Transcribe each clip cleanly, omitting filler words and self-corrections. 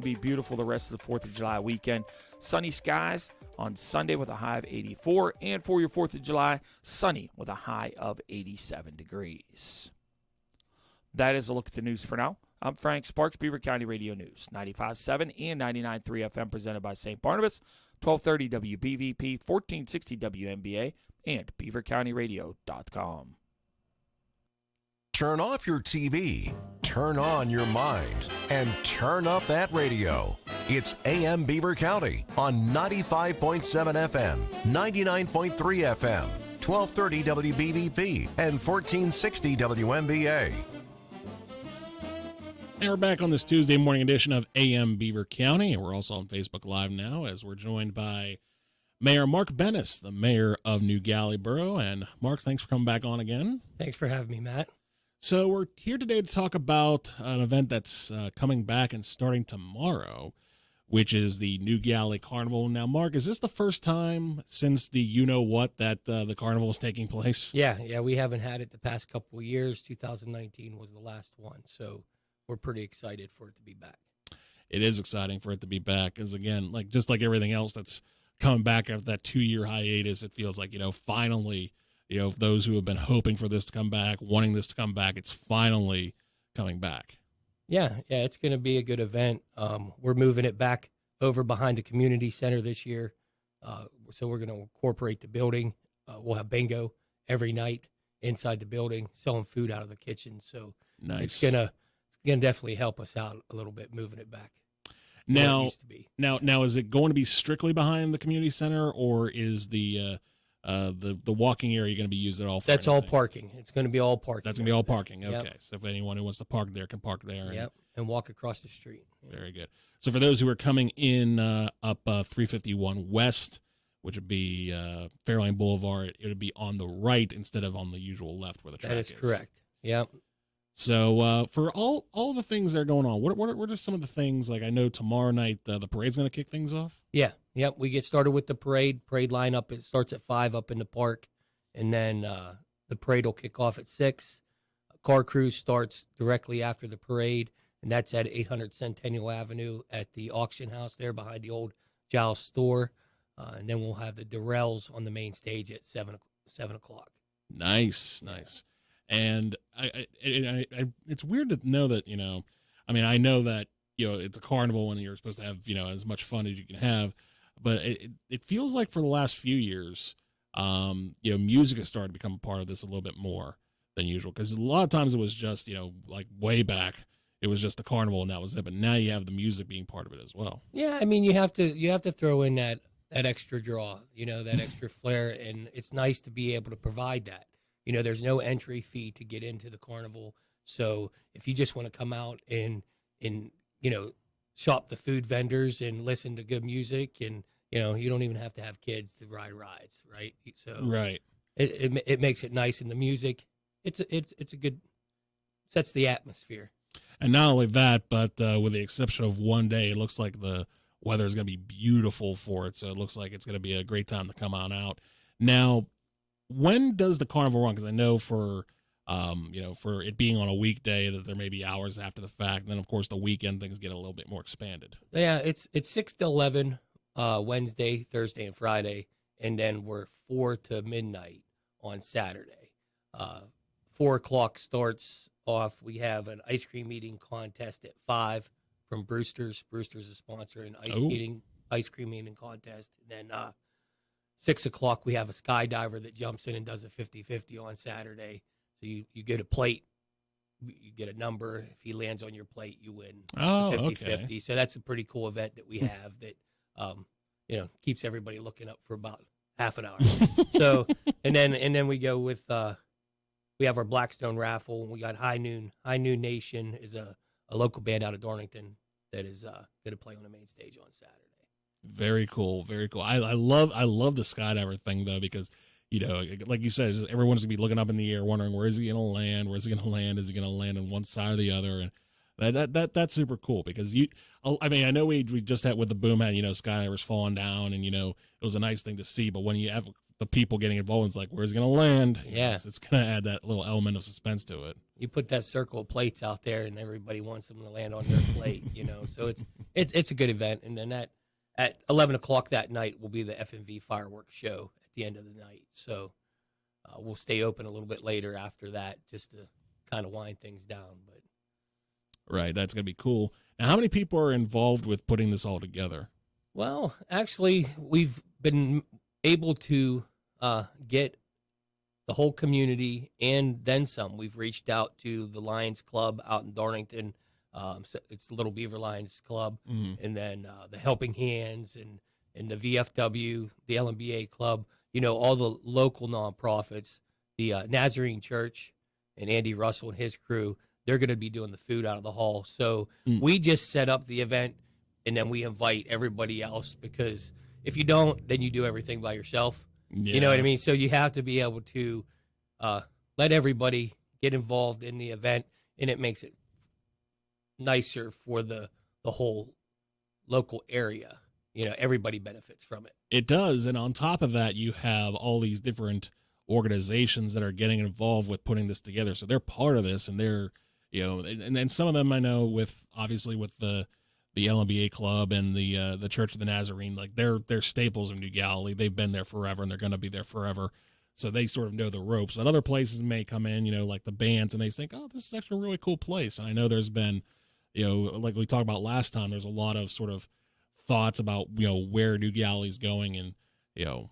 Be beautiful the rest of the 4th of July weekend. Sunny skies on Sunday with a high of 84. And for your 4th of July, sunny with a high of 87 degrees. That is a look at the news for now. I'm Frank Sparks, Beaver County Radio News, 95.7 and 99.3 FM, presented by St. Barnabas, 1230 WBVP, 1460 WNBA, and beavercountyradio.com. Turn off your TV, turn on your mind, and turn up that radio. It's AM Beaver County on 95.7 FM, 99.3 FM, 1230 WBVP, and 1460 WNBA. And we're back on this Tuesday morning edition of AM Beaver County, and we're also on Facebook Live now as we're joined by Mayor Mark Bennis, the mayor of New Galilee Borough. And Mark, thanks for coming back on again. Thanks for having me, Matt. So we're here today to talk about an event that's coming back and starting tomorrow, which is the New Galilee Carnival. Now, Mark, is this the first time since the you-know-what that the carnival is taking place? Yeah, we haven't had it the past couple of years. 2019 was the last one, so we're pretty excited for it to be back. It is exciting for it to be back, because again, just like everything else that's coming back after that 2-year hiatus, it feels like, finally, those who have been hoping for this to come back, wanting this to come back, it's finally coming back. Yeah, it's going to be a good event. We're moving it back over behind the community center this year, so we're going to incorporate the building. We'll have bingo every night inside the building, selling food out of the kitchen. So nice. It's gonna definitely help us out a little bit moving it back. Now, it used to be. Now, is it going to be strictly behind the community center, or is the walking area going to be used at all? That's all parking. It's going to be all parking. That's going to be all parking. Okay, Yep. So if anyone who wants to park there can park there. Yep, and walk across the street. Very good. So for those who are coming in up 351 West, which would be Fairlane Boulevard, it would be on the right instead of on the usual left where the track is. That is correct. Yep. So for all the things that are going on, what are some of the things, like I know tomorrow night the parade's going to kick things off? Yeah, yep. We get started with the parade. Parade lineup, it starts at 5 up in the park, and then the parade will kick off at 6. Car cruise starts directly after the parade, and that's at 800 Centennial Avenue at the auction house there behind the old Giles store. And then we'll have the Durrells on the main stage at 7 o'clock. Nice. And I it's weird to know that, I know that, it's a carnival and you're supposed to have, as much fun as you can have, but it feels like for the last few years, music has started to become a part of this a little bit more than usual. Because a lot of times it was just, like way back, it was just the carnival and that was it. But now you have the music being part of it as well. Yeah, I mean, you have to throw in that extra draw, that extra flair, and it's nice to be able to provide that. There's no entry fee to get into the carnival. So if you just want to come out and shop the food vendors and listen to good music, and, you don't even have to have kids to ride rides, right? So right. It makes it nice, and the music, it's a good, sets the atmosphere. And not only that, but with the exception of one day, it looks like the weather is going to be beautiful for it. So it looks like it's going to be a great time to come on out. Now, when does the carnival run? Because I know for it being on a weekday that there may be hours after the fact. And then, of course, the weekend things get a little bit more expanded. Yeah, it's 6 to 11 Wednesday, Thursday, and Friday. And then we're 4 to midnight on Saturday. 4 o'clock starts off. We have an ice cream eating contest at 5 from Brewster's. Brewster's is sponsoring ice cream eating contest. And then 6 o'clock, we have a skydiver that jumps in and does a 50-50 on Saturday. So you get a plate, you get a number. If he lands on your plate, you win 50-50. Okay. So that's a pretty cool event that we have that, keeps everybody looking up for about half an hour. So, and then we go with, we have our Blackstone raffle, and we got High Noon. High Noon Nation is a local band out of Darlington that is going to play on the main stage on Saturday. Very cool. Very cool. I love the skydiver thing though, because, like you said, everyone's gonna be looking up in the air wondering, where is he going to land? Where's he going to land? Is he going to land on one side or the other? And that's super cool, because I know we just had with the boom had, skydivers falling down, and, it was a nice thing to see, but when you have the people getting involved. It's like, where's it going to land? Yeah. It's going to add that little element of suspense to it. You put that circle of plates out there, and everybody wants them to land on their plate, So it's a good event. And then at 11 o'clock that night will be the FMV fireworks show at the end of the night. So we'll stay open a little bit later after that just to kind of wind things down. But right, that's going to be cool. Now, how many people are involved with putting this all together? Well, actually, we've been able to get the whole community and then some. We've reached out to the Lions Club out in Darlington. So it's Little Beaver Lions Club, and then the Helping Hands and the VFW, the LMBA Club. All the local nonprofits, the Nazarene Church, and Andy Russell and his crew. They're going to be doing the food out of the hall. So we just set up the event, and then we invite everybody else, because if you don't, then you do everything by yourself. Yeah. You know what I mean? So you have to be able to let everybody get involved in the event, and it makes it nicer for the whole local area. Everybody benefits from it. It does. And on top of that, you have all these different organizations that are getting involved with putting this together. So they're part of this, and they're, and then some of them I know with the LMBA Club and the Church of the Nazarene, like they're staples of New Galilee. They've been there forever, and they're going to be there forever. So they sort of know the ropes. But other places may come in, like the bands, and they think, oh, this is actually a really cool place. And I know there's been, like we talked about last time, there's a lot of sort of thoughts about, where New Galilee's going and,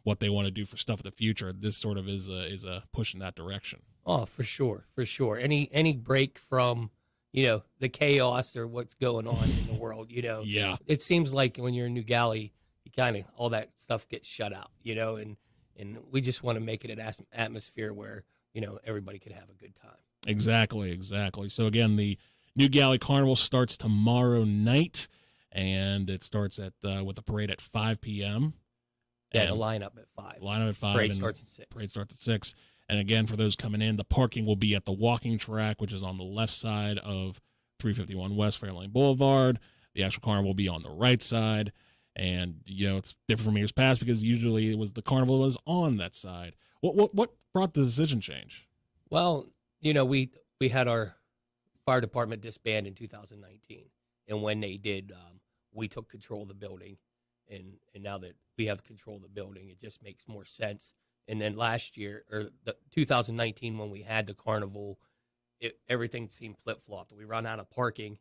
what they want to do for stuff in the future. This sort of is a push in that direction. Oh, for sure. Any break from, the chaos or what's going on in the world, Yeah. It seems like when you're in New Galilee, you kind of, all that stuff gets shut out, and we just want to make it an atmosphere where, everybody can have a good time. Exactly. So again, the New Galilee Carnival starts tomorrow night, and it starts with the parade at 5 p.m. Yeah, the lineup at 5. Parade starts at 6. Parade starts at 6. And again, for those coming in, the parking will be at the walking track, which is on the left side of 351 West Fairlane Boulevard. The actual carnival will be on the right side. And, it's different from years past because usually the carnival was on that side. What brought the decision change? Well, we had our fire department disband in 2019. And when they did, we took control of the building. And now that we have control of the building, it just makes more sense. And then last year, or 2019, when we had the carnival, everything seemed flip-flopped. We ran out of parking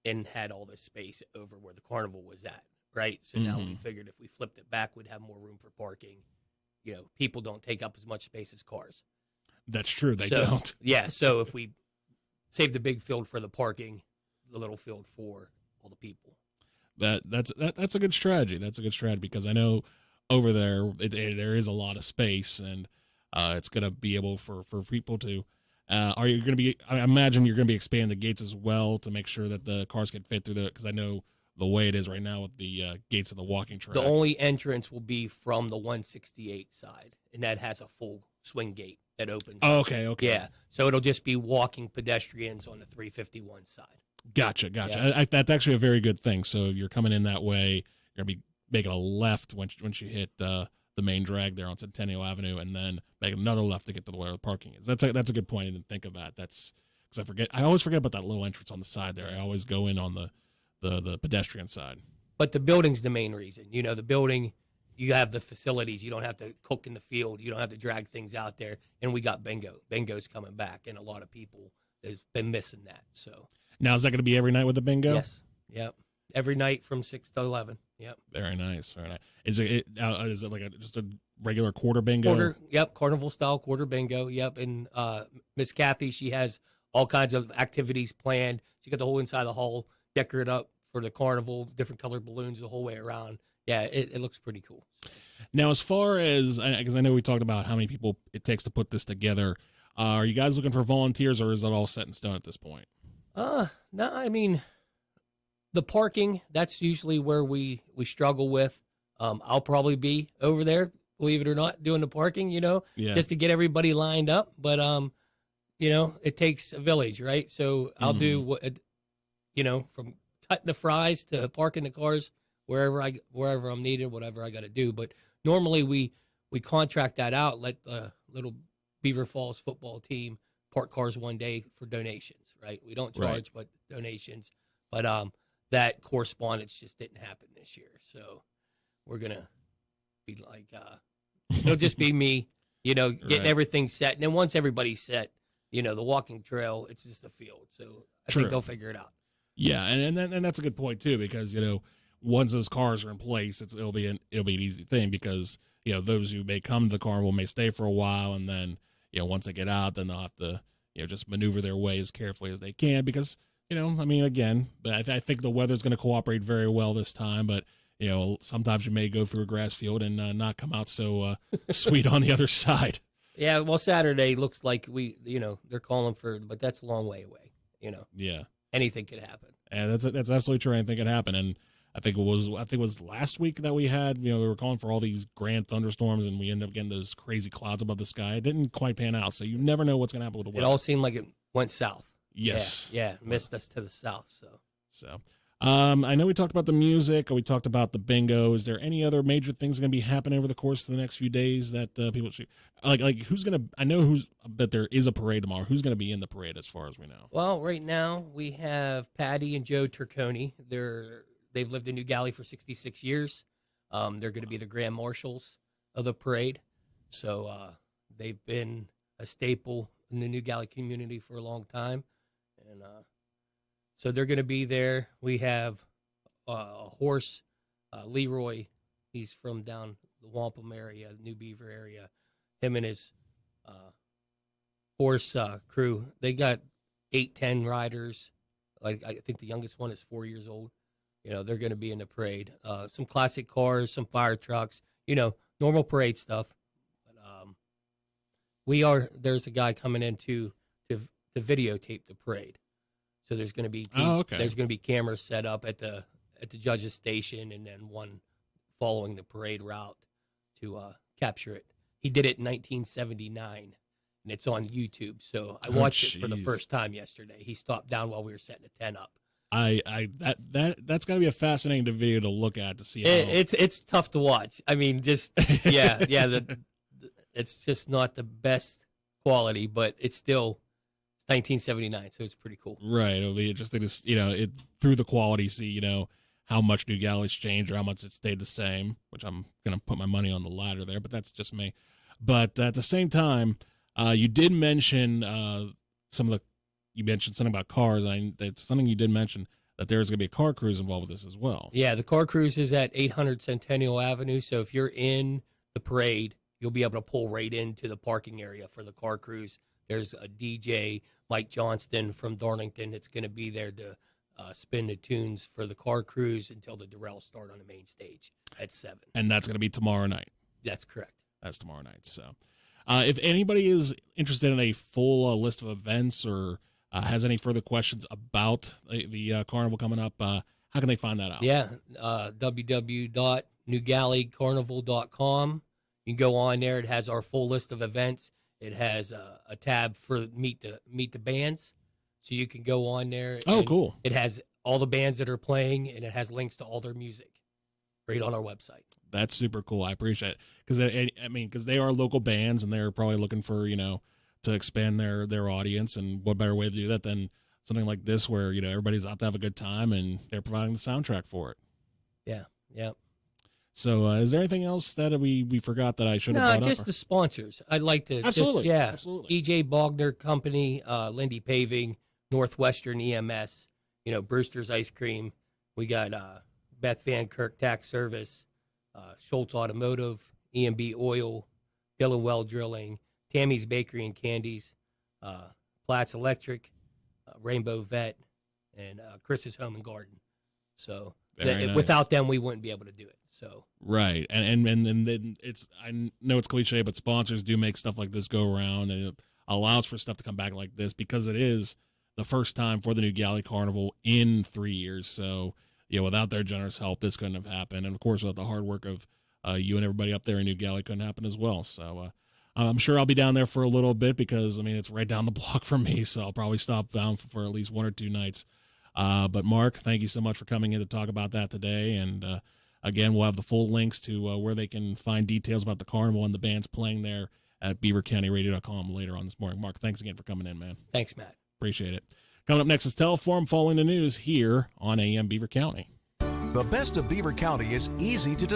and had all this space over where the carnival was at, right? So now we figured if we flipped it back, we'd have more room for parking. People don't take up as much space as cars. That's true. They don't. Yeah, so if we save the big field for the parking, the little field for all the people. That's a good strategy. That's a good strategy because I know over there there is a lot of space, and it's going to be able for people to. Are you going to be? I imagine you're going to be expanding the gates as well to make sure that the cars can fit through because I know the way it is right now with the gates of the walking track. The only entrance will be from the 168 side, and that has a full swing gate that opens. Oh, okay. Yeah, so it'll just be walking pedestrians on the 351 side. Gotcha. Yeah. That's actually a very good thing. So if you're coming in that way, you're going to be making a left once you hit the main drag there on Centennial Avenue, and then make another left to get to where the parking is. That's a good point. I didn't think of that. That's because I always forget about that little entrance on the side there. I always go in on the pedestrian side. But the building's the main reason. The building, you have the facilities. You don't have to cook in the field. You don't have to drag things out there. And we got bingo. Bingo's coming back, and a lot of people has been missing that. So now is that going to be every night with the bingo? Yes. Yep. Every night from 6 to 11. Yep. Very nice. Is it like just a regular quarter bingo? Quarter. Yep. Carnival style quarter bingo. Yep. And Miss Kathy, she has all kinds of activities planned. She got the whole inside of the hall decorated up for the carnival, different colored balloons the whole way around. Yeah, it looks pretty cool. Now, as far as, because I know we talked about how many people it takes to put this together, are you guys looking for volunteers, or is it all set in stone at this point? No, I mean, the parking, that's usually where we struggle with. I'll probably be over there, believe it or not, doing the parking, just to get everybody lined up. But, it takes a village, right? So I'll do what, from cutting the fries to parking the cars wherever I'm needed, whatever I got to do. But normally we we contract that out, let the little Beaver Falls football team park cars one day for donations, right? We don't charge, but donations. But that correspondence just didn't happen this year. So we're going to be like, it'll just be me, getting everything set. And then once everybody's set, the walking trail, it's just a field. So I think they'll figure it out. Yeah, and that's a good point too, because once those cars are in place, it'll be an easy thing, because those who may come to the carnival may stay for a while, and then once they get out, then they'll have to just maneuver their way as carefully as they can, because again, I think the weather's going to cooperate very well this time, but sometimes you may go through a grass field and not come out so sweet on the other side. Yeah, well, Saturday looks like they're calling for, but that's a long way away. Yeah. Anything could happen. And that's absolutely true. Anything could happen. And I think it was last week that we had, they were calling for all these grand thunderstorms, and we ended up getting those crazy clouds above the sky. It didn't quite pan out, so you never know what's going to happen with the weather. It all seemed like it went south. Yes. Yeah, missed us to the south. So, I know we talked about the music, we talked about the bingo. Is there any other major things going to be happening over the course of the next few days that people should like? Who's going to? I know I bet there is a parade tomorrow. Who's going to be in the parade, as far as we know? Well, right now we have Patty and Joe Turconi. They've lived in New Galilee for 66 years. They're going to be the grand marshals of the parade. So they've been a staple in the New Galilee community for a long time, and so they're going to be there. We have a horse, Leroy. He's from down the Wampum area, New Beaver area. Him and his horse crew. They got 8-10 riders. I think the youngest one is 4 years old. They're going to be in the parade. Some classic cars, some fire trucks. Normal parade stuff. But there's a guy coming in to videotape the parade. So there's going to be there's going to be cameras set up at the judge's station, and then one following the parade route to capture it. He did it in 1979, and it's on YouTube. So I watched it for the first time yesterday. He stopped down while we were setting a tent up. That's got to be a fascinating video to look at, to see. It's tough to watch. I mean, just it's just not the best quality, but it's still. 1979, so it's pretty cool. Right. It'll be interesting to, through the quality, see, how much New Galilee's changed or how much it stayed the same, which I'm going to put my money on the latter there, but that's just me. But at the same time, you did mention you mentioned something about cars. It's something you did mention, that there's going to be a car cruise involved with this as well. Yeah, the car cruise is at 800 Centennial Avenue, so if you're in the parade, you'll be able to pull right into the parking area for the car cruise. There's a DJ, Mike Johnston from Darlington, that's going to be there to spin the tunes for the car cruise until the Durrells start on the main stage at 7. And that's going to be tomorrow night. That's correct. That's tomorrow night. So if anybody is interested in a full list of events or has any further questions about the carnival coming up, how can they find that out? Yeah, www.newgalleycarnival.com. You can go on there. It has our full list of events. It has a tab for meet the bands, so you can go on there. Oh, cool! It has all the bands that are playing, and it has links to all their music right on our website. That's super cool. I appreciate it, because they are local bands, and they're probably looking for to expand their audience. And what better way to do that than something like this, where everybody's out to have a good time, and they're providing the soundtrack for it. Yeah. So is there anything else that we forgot that I should have brought up? No, just the sponsors. I'd like to. Absolutely. Absolutely. E.J. Bogner Company, Lindy Paving, Northwestern EMS, Brewster's Ice Cream. We got Beth Van Kirk Tax Service, Schultz Automotive, E&B Oil, Dillon Well Drilling, Tammy's Bakery and Candies, Platts Electric, Rainbow Vet, and Chris's Home and Garden. So nice. Without them, we wouldn't be able to do it. So right, and then I know it's cliche, but sponsors do make stuff like this go around, and it allows for stuff to come back like this, because it is the first time for the New Galilee Carnival in 3 years. So without their generous help, this couldn't have happened, and of course without the hard work of you and everybody up there in New Galilee, couldn't happen as well. So I'm sure I'll be down there for a little bit, because it's right down the block from me, so I'll probably stop down for at least 1 or 2 nights. But Mark, thank you so much for coming in to talk about that today, and Again, we'll have the full links to where they can find details about the carnival and the bands playing there at beavercountyradio.com later on this morning. Mark, thanks again for coming in, man. Thanks, Matt. Appreciate it. Coming up next is Teleform, following the news here on AM Beaver County. The best of Beaver County is easy to discover.